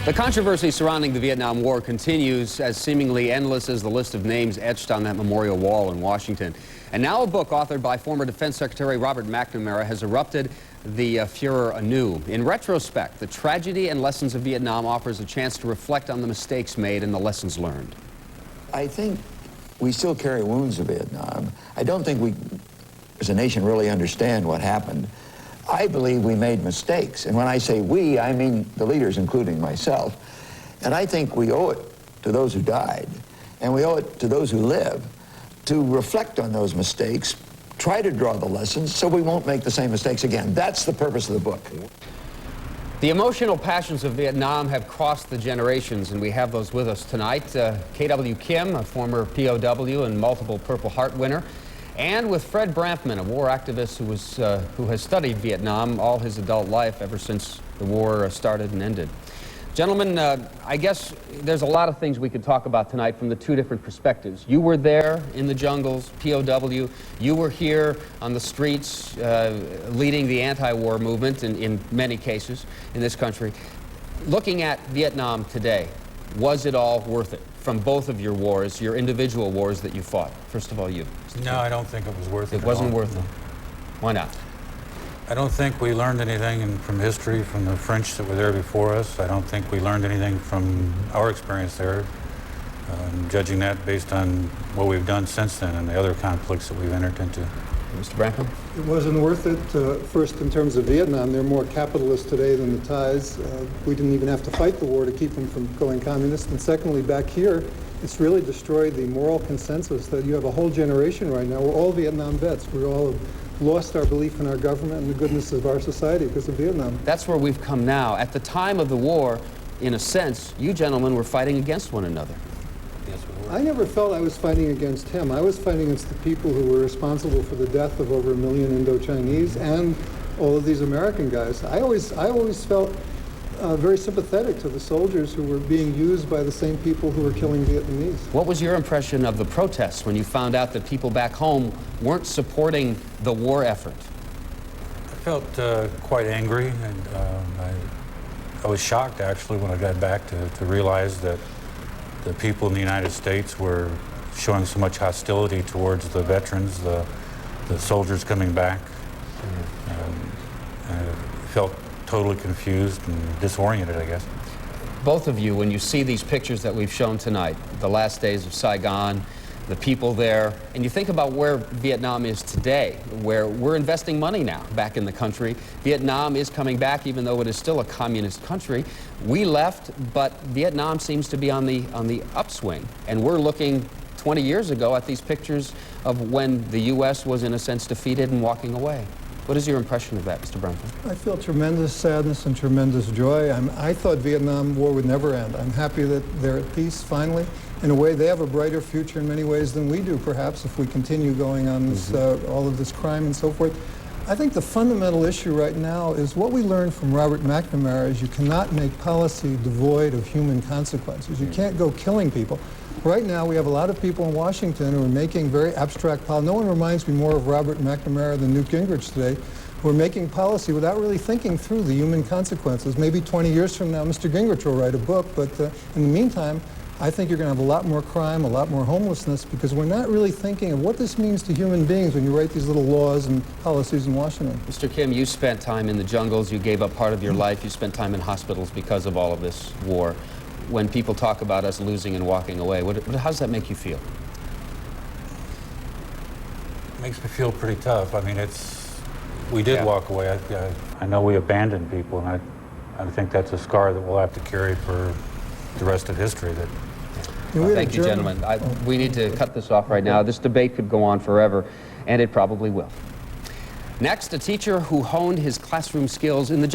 The controversy surrounding the Vietnam War continues, as seemingly endless as the list of names etched on that memorial wall in Washington. And now a book authored by former Defense Secretary Robert McNamara has erupted the furor anew. In retrospect, the tragedy and lessons of Vietnam offers a chance to reflect on the mistakes made and the lessons learned. I think we still carry wounds of Vietnam. I don't think we, as a nation, really understand what happened. I believe we made mistakes. And when I say we, I mean the leaders, including myself. And I think we owe it to those who died, and we owe it to those who live, to reflect on those mistakes, try to draw the lessons so we won't make the same mistakes again. That's the purpose of the book. The emotional passions of Vietnam have crossed the generations, and we have those with us tonight. K.W. Kim, a former POW and multiple Purple Heart winner, and with Fred Brampman, a war activist who has studied Vietnam all his adult life ever since the war started and ended. Gentlemen, I guess there's a lot of things we could talk about tonight from the two different perspectives. You were there in the jungles, POW. You were here on the streets leading the anti-war movement in many cases in this country. Looking at Vietnam today, was it all worth it? From both of your wars, your individual wars that you fought. First of all, you. No, I don't think it was worth it. It wasn't worth it. Why not? I don't think we learned anything from history, from the French that were there before us. I don't think we learned anything from our experience there. Judging that based on what we've done since then and the other conflicts that we've entered into. Mr. Branham? It wasn't worth it. First, in terms of Vietnam, they're more capitalist today than the Thais. We didn't even have to fight the war to keep them from going communist. And secondly, back here, it's really destroyed the moral consensus that you have a whole generation right now. We're all Vietnam vets. We all have lost our belief in our government and the goodness of our society because of Vietnam. That's where we've come now. At the time of the war, in a sense, you gentlemen were fighting against one another. I never felt I was fighting against him. I was fighting against the people who were responsible for the death of over 1 million Indo-Chinese and all of these American guys. I always felt very sympathetic to the soldiers who were being used by the same people who were killing Vietnamese. What was your impression of the protests when you found out that people back home weren't supporting the war effort? I felt quite angry, and I was shocked actually when I got back to realize that the people in the United States were showing so much hostility towards the veterans, the soldiers coming back. I felt totally confused and disoriented, I guess. Both of you, when you see these pictures that we've shown tonight, the last days of Saigon, the people there, and you think about where Vietnam is today, where we're investing money now back in the country. Vietnam is coming back, even though it is still a communist country. We left, but Vietnam seems to be on the upswing, and we're looking 20 years ago at these pictures of when the U.S. was, in a sense, defeated and walking away. What is your impression of that, Mr. Brunson? I feel tremendous sadness and tremendous joy. I thought Vietnam War would never end. I'm happy that they're at peace, finally. In a way, they have a brighter future in many ways than we do, perhaps, if we continue going on this, all of this crime and so forth. I think the fundamental issue right now is what we learned from Robert McNamara is you cannot make policy devoid of human consequences. You can't go killing people. Right now, we have a lot of people in Washington who are making very abstract policy. No one reminds me more of Robert McNamara than Newt Gingrich today, who are making policy without really thinking through the human consequences. Maybe 20 years from now, Mr. Gingrich will write a book, but in the meantime, I think you're going to have a lot more crime, a lot more homelessness, because we're not really thinking of what this means to human beings when you write these little laws and policies in Washington. Mr. Kim, you spent time in the jungles. You gave up part of your life. You spent time in hospitals because of all of this war. When people talk about us losing and walking away, how does that make you feel? It makes me feel pretty tough. I mean, we did walk away. I know we abandoned people, and I think that's a scar that we'll have to carry for the rest of history. Thank you, gentlemen. We need to cut this off right now. This debate could go on forever, and it probably will. Next, a teacher who honed his classroom skills in the